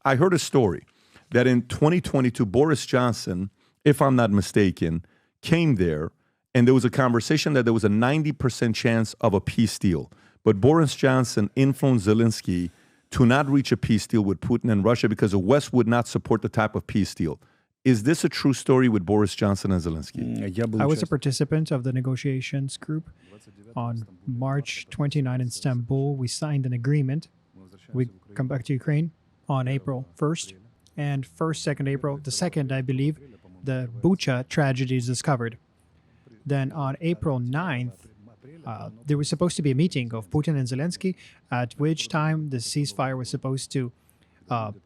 I heard a story that in 2022, Boris Johnson, if I'm not mistaken, came there, and there was a conversation that there was a 90% chance of a peace deal. But Boris Johnson influenced Zelenskyy to not reach a peace deal with Putin and Russia because the West would not support the type of peace deal. Is this a true story with Boris Johnson and Zelenskyy? I was a participant of the negotiations group. On March 29 in Istanbul, we signed an agreement. We come back to Ukraine on April 1st. And 1st, 2nd April, the 2nd, I believe, the Bucha tragedy is discovered. Then on April 9th, there was supposed to be a meeting of Putin and Zelenskyy, at which time the ceasefire was supposed to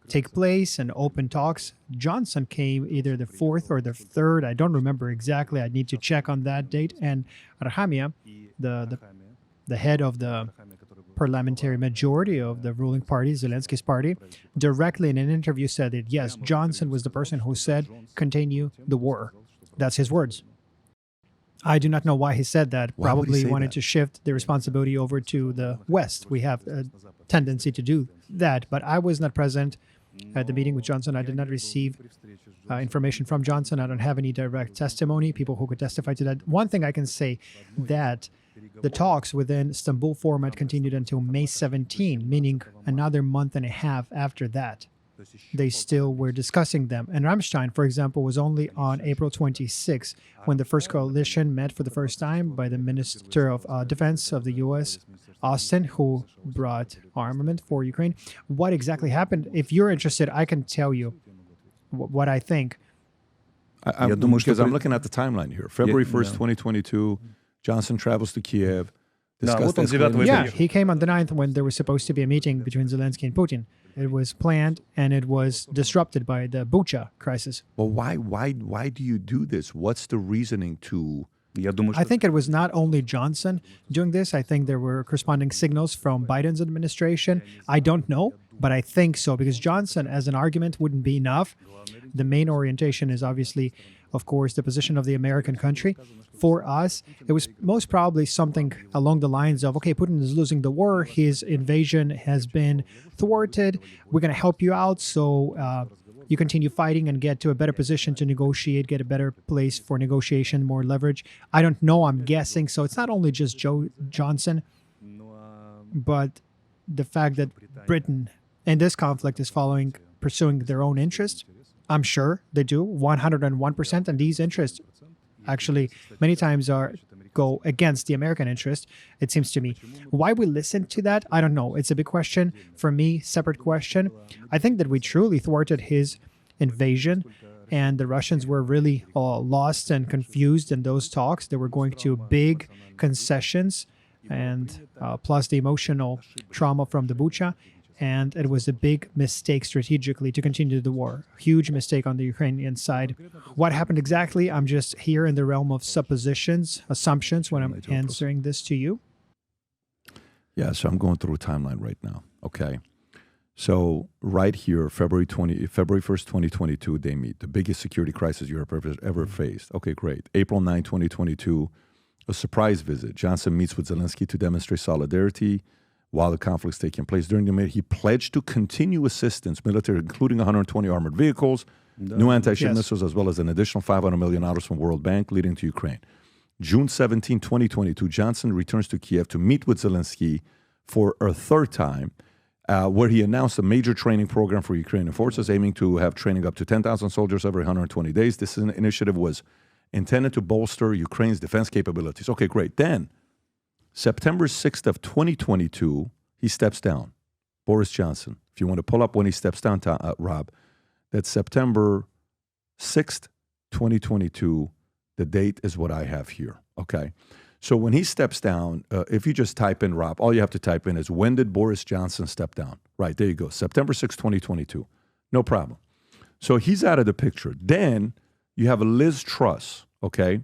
take place and open talks. Johnson came either the 4th or the 3rd. I don't remember exactly. I need to check on that date. And Rahamia, the head of the parliamentary majority of the ruling party, Zelenskyy's party, directly in an interview said that, yes, Johnson was the person who said, continue the war. That's his words. I do not know why he said that. Probably wanted to shift the responsibility over to the West. We have a tendency to do that. But I was not present at the meeting with Johnson. I did not receive information from Johnson. I don't have any direct testimony, people who could testify to that. One thing I can say, that the talks within Istanbul format continued until May 17, meaning another month and a half after that. They still were discussing them. And Rammstein, for example, was only on April 26 when the first coalition met for the first time by the Minister of Defense of the U.S., Austin, who brought armament for Ukraine. What exactly happened? If you're interested, I can tell you what I think. Because I'm looking at the timeline here. February 1st, 2022, Johnson travels to Kiev. Yeah, he came on the 9th when there was supposed to be a meeting between Zelenskyy and Putin. It was planned and it was disrupted by the Bucha crisis. Well, why do you do this? What's the reasoning to... I think it was not only Johnson doing this. I think there were corresponding signals from Biden's administration. I don't know, but I think so, because Johnson as an argument wouldn't be enough. The main orientation is obviously, of course, the position of the American country. For us, it was most probably something along the lines of, okay, Putin is losing the war. His invasion has been thwarted. We're going to help you out. So you continue fighting and get to a better position to negotiate, get a better place for negotiation, more leverage. I don't know. I'm guessing. So it's not only just Johnson, but the fact that Britain in this conflict is pursuing their own interests. I'm sure they do, 101%. And these interests actually many times go against the American interest, it seems to me. Why we listen to that, I don't know. It's a big question. For me, separate question. I think that we truly thwarted his invasion, and the Russians were really lost and confused in those talks. They were going to big concessions, and plus the emotional trauma from the Bucha. And it was a big mistake strategically to continue the war. Huge mistake on the Ukrainian side. What happened exactly? I'm just here in the realm of suppositions, assumptions when I'm answering this to you. Yeah, so I'm going through a timeline right now. Okay. So right here, February 1st, 2022, they meet. The biggest security crisis Europe ever faced. Okay, great. April 9, 2022, a surprise visit. Johnson meets with Zelenskyy to demonstrate solidarity while the conflict's taking place. During the meeting, he pledged to continue assistance, military, including 120 armored vehicles, new anti-ship missiles, as well as an additional $500 million from World Bank leading to Ukraine. June 17, 2022, Johnson returns to Kiev to meet with Zelenskyy for a third time, where he announced a major training program for Ukrainian forces, aiming to have training up to 10,000 soldiers every 120 days. This initiative was intended to bolster Ukraine's defense capabilities. Okay, great. Then, September 6th of 2022, he steps down. Boris Johnson. If you want to pull up when he steps down, Rob, that's September 6th, 2022. The date is what I have here, okay? So when he steps down, if you just type in, Rob, all you have to type in is, when did Boris Johnson step down? Right, there you go, September 6th, 2022. No problem. So he's out of the picture. Then you have Liz Truss, okay?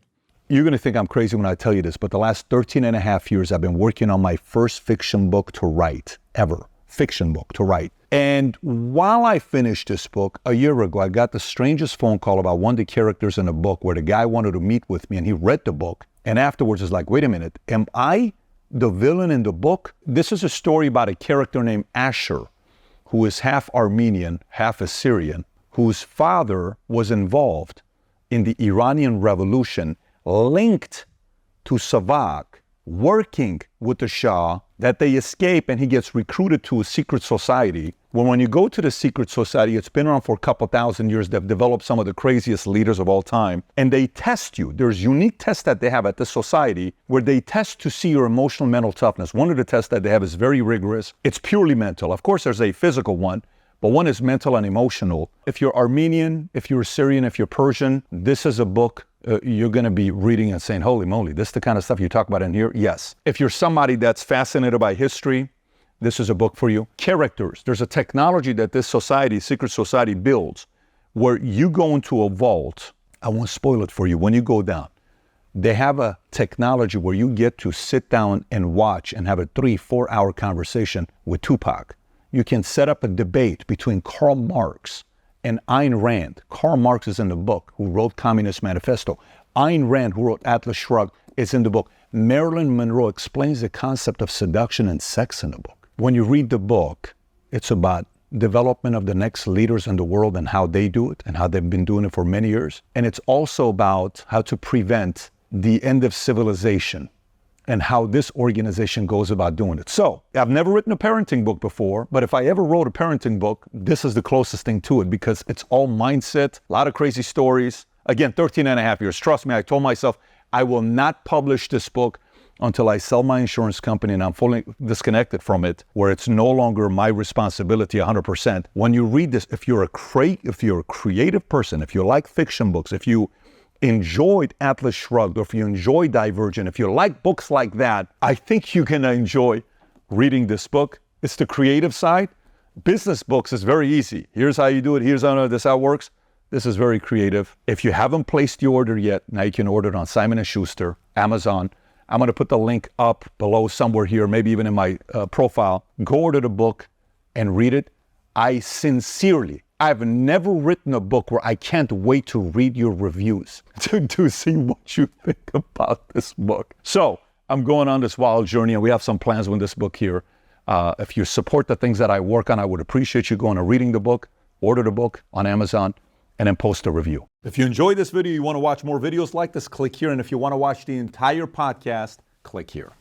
You're going to think I'm crazy when I tell you this, but the last 13 and a half years, I've been working on my first fiction book to write, ever. Fiction book to write. And while I finished this book, a year ago, I got the strangest phone call about one of the characters in the book where the guy wanted to meet with me, and he read the book. And afterwards, it's like, wait a minute, am I the villain in the book? This is a story about a character named Asher, who is half Armenian, half Assyrian, whose father was involved in the Iranian Revolution, linked to Savak, working with the Shah, that they escape and he gets recruited to a secret society. When you go to the secret society, it's been around for a couple thousand years. They've developed some of the craziest leaders of all time. And they test you. There's unique tests that they have at the society where they test to see your emotional mental toughness. One of the tests that they have is very rigorous. It's purely mental. Of course, there's a physical one, but one is mental and emotional. If you're Armenian, if you're Syrian, if you're Persian, this is a book you're going to be reading and saying, holy moly, this is the kind of stuff you talk about in here? Yes. If you're somebody that's fascinated by history, this is a book for you. Characters. There's a technology that this society, secret society, builds where you go into a vault. I won't spoil it for you. When you go down, they have a technology where you get to sit down and watch and have a 3-4 hour conversation with Tupac. You can set up a debate between Karl Marx and Ayn Rand. Karl Marx is in the book, who wrote Communist Manifesto. Ayn Rand, who wrote Atlas Shrugged, is in the book. Marilyn Monroe explains the concept of seduction and sex in the book. When you read the book, it's about development of the next leaders in the world and how they do it and how they've been doing it for many years. And it's also about how to prevent the end of civilization and how this organization goes about doing it. So, I've never written a parenting book before, but if I ever wrote a parenting book, this is the closest thing to it because it's all mindset, a lot of crazy stories. Again, 13 and a half years. Trust me, I told myself I will not publish this book until I sell my insurance company and I'm fully disconnected from it, where it's no longer my responsibility 100%. When you read this, if you're a creative person, if you like fiction books, if you enjoyed Atlas Shrugged, or if you enjoy Divergent, if you like books like that, I think you're gonna enjoy reading this book. It's the creative side. Business books is very easy. Here's how you do it. Here's how this how it works. This is very creative. If you haven't placed the order yet, now you can order it on Simon & Schuster, Amazon. I'm gonna put the link up below somewhere here, maybe even in my profile. Go order the book and read it. I've never written a book where I can't wait to read your reviews to see what you think about this book. So I'm going on this wild journey and we have some plans with this book here. If you support the things that I work on, I would appreciate you going and reading the book, order the book on Amazon, and then post a review. If you enjoyed this video, you want to watch more videos like this, click here. And if you want to watch the entire podcast, click here.